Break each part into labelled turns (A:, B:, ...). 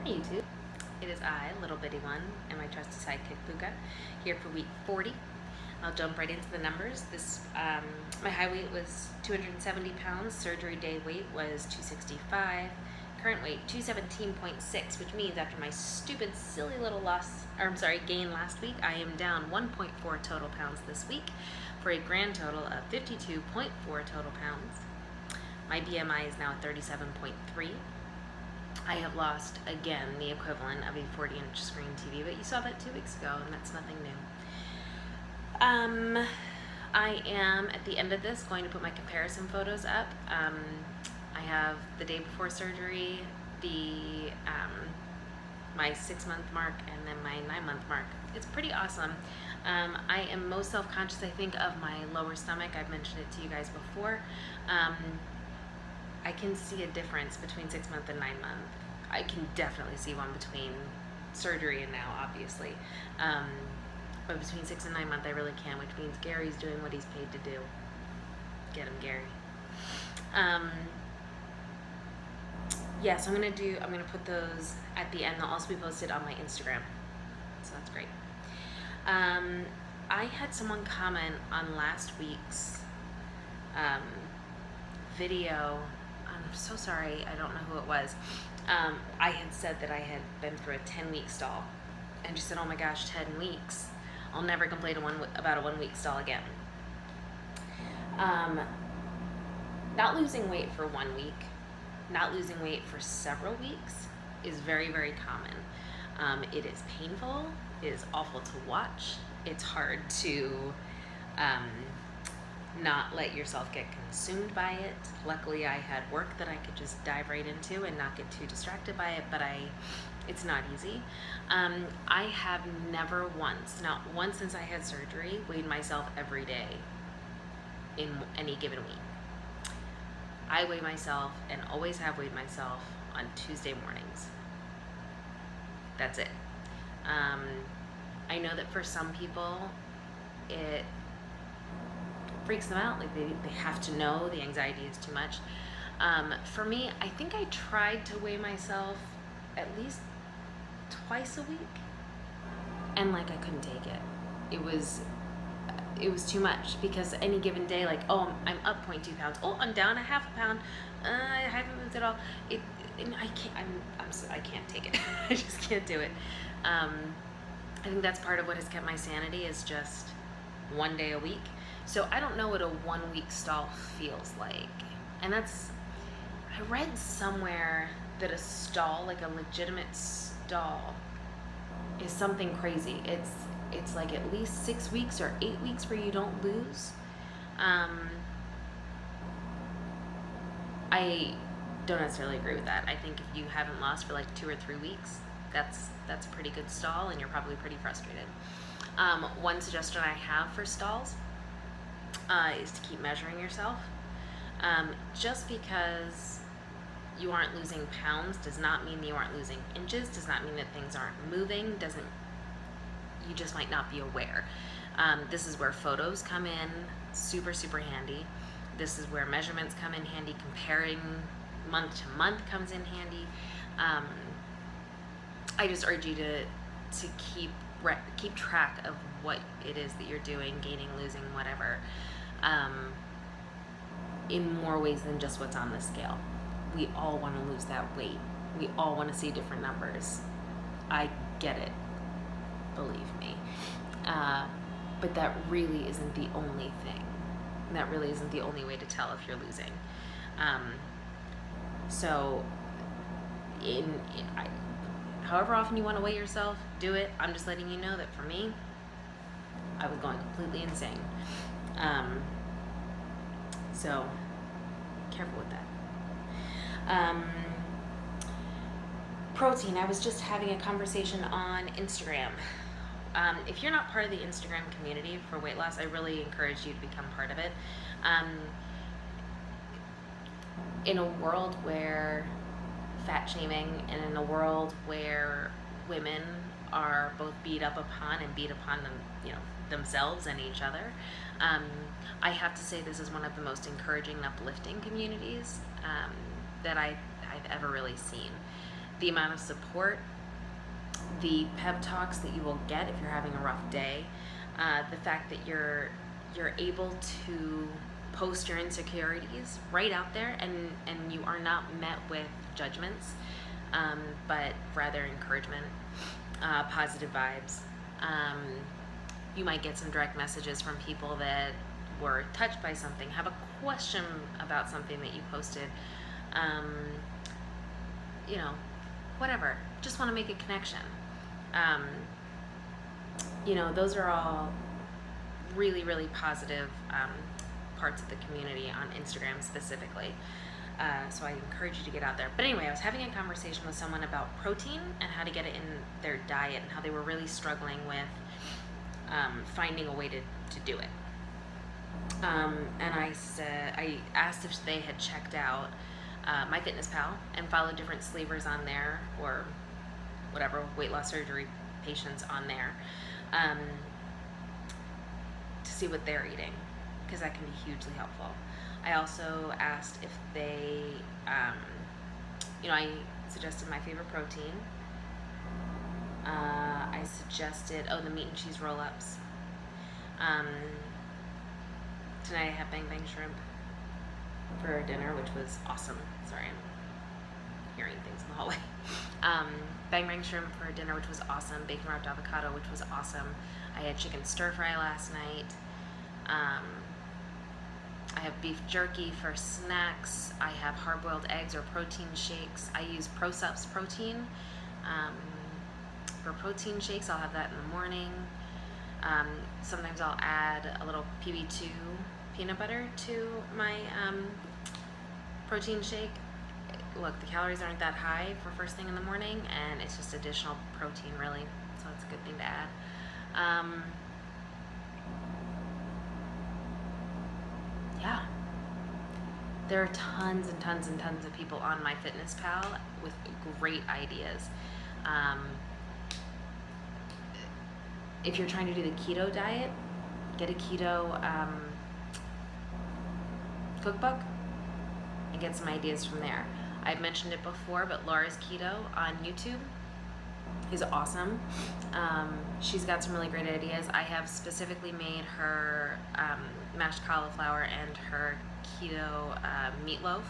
A: Hi YouTube, it is I, Little Bitty One, and my trusty sidekick Puka, here for week 40. I'll jump right into the numbers. My high weight was 270 pounds, surgery day weight was 265, current weight 217.6, which means after my stupid, silly little gain last week, I am down 1.4 total pounds this week for a grand total of 52.4 total pounds. My BMI is now 37.3. I have lost, again, the equivalent of a 40-inch screen TV, but you saw that 2 weeks ago, and that's nothing new. I am, at the end of this, going to put my comparison photos up. I have the day before surgery, my 6-month mark, and then my 9-month mark. It's pretty awesome. I am most self-conscious, I think, of my lower stomach. I've mentioned it to you guys before. I can see a difference between 6-month and 9-month. I can definitely see one between surgery and now, obviously. But between 6 and 9 months, I really can, which means Gary's doing what he's paid to do. Get him, Gary. Yeah, so I'm gonna put those at the end. They'll also be posted on my Instagram. So that's great. I had someone comment on last week's video. I'm so sorry, I don't know who it was. I had said that I had been through a 10-week stall, and she said, oh my gosh, 10 weeks. I'll never complain about a 1-week stall again. Not losing weight for 1 week, not losing weight for several weeks is very, very common. It is painful, it is awful to watch, it's hard to not let yourself get consumed by it. Luckily, I had work that I could just dive right into and not get too distracted by it, but it's not easy. I have never once, not once since I had surgery, weighed myself every day in any given week. I weigh myself and always have weighed myself on Tuesday mornings. That's it. I know that for some people, it freaks them out, like they have to know, the anxiety is too much. For me, I think I tried to weigh myself at least twice a week, and like I couldn't take it. It was too much, because any given day, like, oh, I'm up 0.2 pounds, oh, I'm down a half a pound, I haven't moved at all. I can't take it. I just can't do it. I think that's part of what has kept my sanity, is just 1 day a week. So I don't know what a 1-week stall feels like. And I read somewhere that a stall, like a legitimate stall, is something crazy. It's like at least 6 weeks or 8 weeks where you don't lose. I don't necessarily agree with that. I think if you haven't lost for like 2 or 3 weeks, that's a pretty good stall, and you're probably pretty frustrated. One suggestion I have for stalls is to keep measuring yourself. Just because you aren't losing pounds does not mean that you aren't losing inches, does not mean that things aren't moving, you just might not be aware. This is where photos come in super, super handy. This is where measurements come in handy. Comparing month to month comes in handy. I just urge you to keep track of what it is that you're doing, gaining, losing, whatever, in more ways than just what's on the scale. We all want to lose that weight. We all want to see different numbers. I get it, believe me. But that really isn't the only thing. That really isn't the only way to tell if you're losing. However often you want to weigh yourself, do it. I'm just letting you know that for me, I was going completely insane. So careful with that. Protein, I was just having a conversation on Instagram. If you're not part of the Instagram community for weight loss, I really encourage you to become part of it. In a world where fat shaming, and in a world where women are both beat upon them, themselves and each other, I have to say this is one of the most encouraging and uplifting communities that I've ever really seen. the amount of support, the pep talks that you will get if you're having a rough day, the fact that you're able to post your insecurities right out there, and you are not met with judgments, but rather encouragement, positive vibes. You might get some direct messages from people that were touched by something, have a question about something that you posted, you know, whatever. Just want to make a connection. You know, those are all really, really positive parts of the community on Instagram specifically. So I encourage you to get out there. But anyway, I was having a conversation with someone about protein and how to get it in their diet, and how they were really struggling with finding a way to do it. And I asked if they had checked out MyFitnessPal and followed different sleevers on there, or whatever, weight loss surgery patients on there, to see what they're eating, because that can be hugely helpful. I also asked if they, I suggested my favorite protein. I suggested, the meat and cheese roll-ups. Tonight I have bang shrimp for dinner, which was awesome. Sorry, I'm hearing things in the hallway. Bang shrimp for dinner, which was awesome. Bacon wrapped avocado, which was awesome. I had chicken stir fry last night. I have beef jerky for snacks. I have hard-boiled eggs or protein shakes. I use ProSup's protein. For protein shakes, I'll have that in the morning. Sometimes I'll add a little PB2 peanut butter to my protein shake. Look, the calories aren't that high for first thing in the morning, and it's just additional protein, really. So it's a good thing to add. Yeah. There are tons and tons and tons of people on MyFitnessPal with great ideas. If you're trying to do the keto diet, get a keto cookbook and get some ideas from there. I've mentioned it before, but Laura's Keto on YouTube is awesome. She's got some really great ideas. I have specifically made her mashed cauliflower and her keto meatloaf.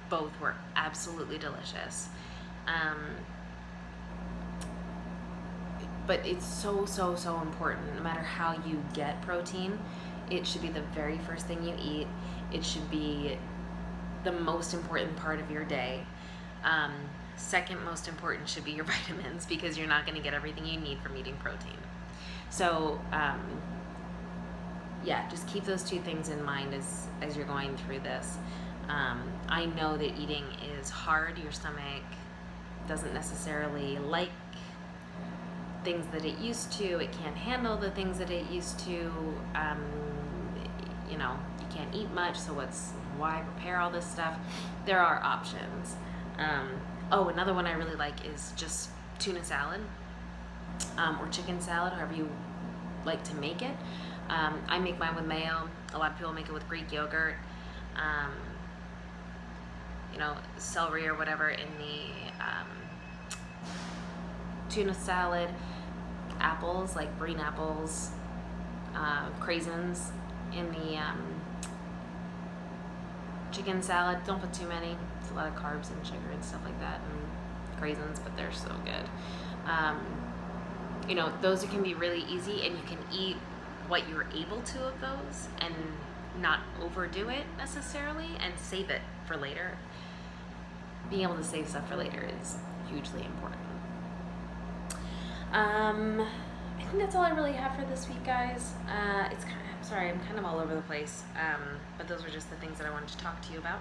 A: Both were absolutely delicious. But it's so important. No matter how you get protein, it should be the very first thing you eat. It should be the most important part of your day. Second most important should be your vitamins, because you're not going to get everything you need from eating protein. So just keep those two things in mind as you're going through this. I know that eating is hard. Your stomach doesn't necessarily like things that it used to. It can't handle the things that it used to. You can't eat much, so why prepare all this stuff? There are options. Another one I really like is just tuna salad, or chicken salad, however you like to make it. I make mine with mayo. A lot of people make it with Greek yogurt, celery or whatever in the tuna salad, apples, like green apples, craisins in the chicken salad. Don't put too many. It's a lot of carbs and sugar and stuff like that, and craisins, but they're so good. Those can be really easy, and you can eat what you're able to of those and not overdo it necessarily, and save it for later. Being able to save stuff for later is hugely important. I think that's all I really have for this week, guys. I'm kind of all over the place, but those were just the things that I wanted to talk to you about.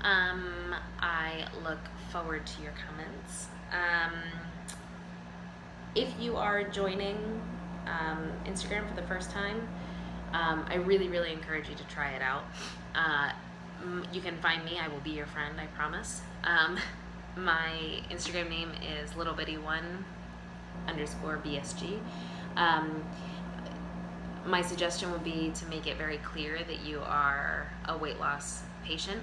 A: I look forward to your comments. If you are joining Instagram for the first time, I really, really encourage you to try it out. You can find me. I will be your friend, I promise. My Instagram name is littlebitty1_VSG. My suggestion would be to make it very clear that you are a weight loss patient.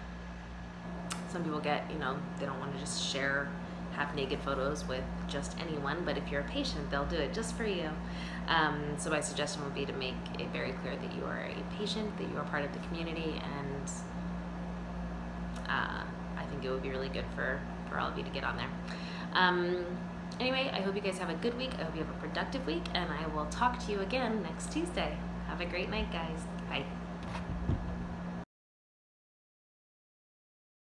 A: Some people they don't want to just share have naked photos with just anyone, but if you're a patient, they'll do it just for you. So my suggestion would be to make it very clear that you are a patient, that you are part of the community, and I think it would be really good for all of you to get on there. Anyway, I hope you guys have a good week. I hope you have a productive week, and I will talk to you again next Tuesday. Have a great night, guys. Bye.